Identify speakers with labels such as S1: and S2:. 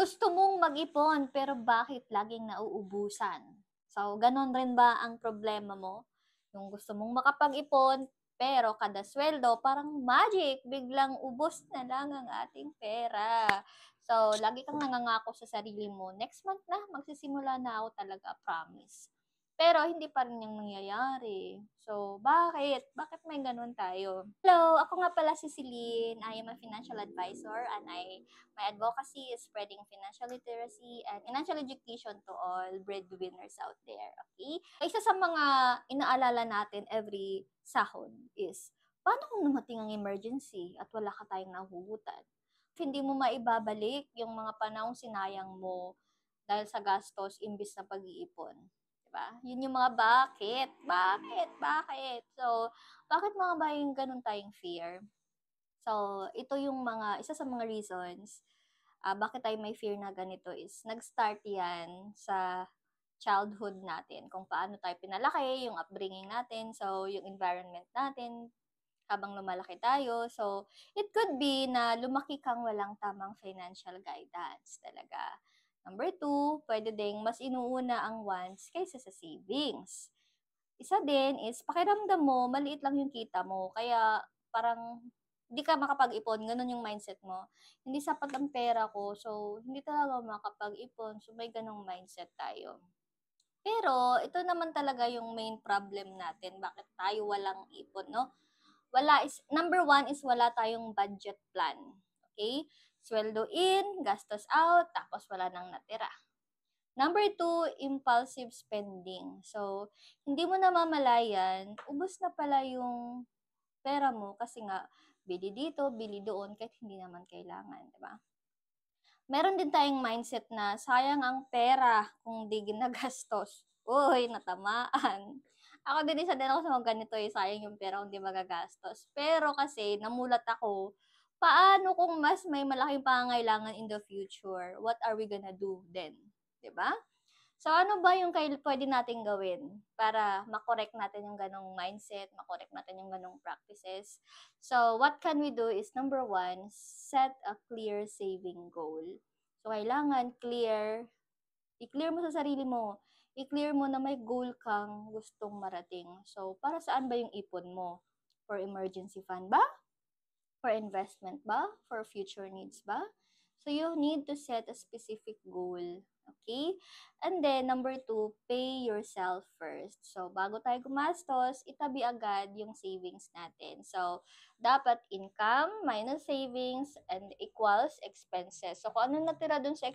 S1: Gusto mong mag-ipon pero bakit laging nauubusan? So, gano'n rin ba ang problema mo? Yung gusto mong makapag-ipon pero kada sweldo parang magic, biglang ubos na lang ang ating pera. So, lagi kang nangangako sa sarili mo, next month na magsisimula na ako talaga, promise. Pero hindi pa rin yung nangyayari. So, bakit? Bakit may gano'n tayo? Hello, ako nga pala si Celine. I am a financial advisor and my advocacy is spreading financial literacy and financial education to all breadwinners out there. Okay? Isa sa mga inaalala natin every sahod is, paano kung dumating ang emergency at wala ka tayong nahuhutan? Hindi mo maibabalik yung mga panahong sinayang mo dahil sa gastos imbis na pag-iipon. Diba? Yun yung mga bakit? Bakit? Bakit? So, bakit mga ba yung ganun tayong fear? So, ito yung isa sa mga reasons bakit tayo may fear na ganito is nag-start yan sa childhood natin, kung paano tayo pinalaki, yung upbringing natin, so yung environment natin habang lumalaki tayo. So, it could be na lumaki kang walang tamang financial guidance talaga. Number two, pwede ding mas inuuna ang wants kaysa sa savings. Isa din is pakiramdam mo, maliit lang yung kita mo, kaya parang hindi ka makapag-ipon, ganun yung mindset mo. Hindi sapat ang pera ko, so hindi talaga ako makapag-ipon, so may ganung mindset tayo. Pero ito naman talaga yung main problem natin, bakit tayo walang ipon, no? Number one is wala tayong budget plan. Okay? Sweldo in, gastos out, tapos wala nang natira. Number two, impulsive spending. So, hindi mo namamalayan, ubos na pala yung pera mo kasi nga, bili dito, bili doon, kahit hindi naman kailangan, di ba? Meron din tayong mindset na sayang ang pera kung di ginagastos. Uy, natamaan. Ako din, isa din ako sa mga ganito sayang yung pera kung di magagastos. Pero kasi, namulat ako, paano kung mas may malaking pangangailangan in the future? What are we gonna do then? Diba? So, ano ba yung pwede nating gawin para makorek natin yung ganong mindset, makorek natin yung ganong practices? So, what can we do is, number one, set a clear saving goal. So, kailangan i-clear mo sa sarili mo. I-clear mo na may goal kang gustong marating. So, para saan ba yung ipon mo? For emergency fund ba? For investment ba? For future needs ba? So, you need to set a specific goal. Okay? And then, number two, pay yourself first. So, bago tayo gumastos, itabi agad yung savings natin. So, dapat income minus savings and equals expenses. So, kung ano natira dun sa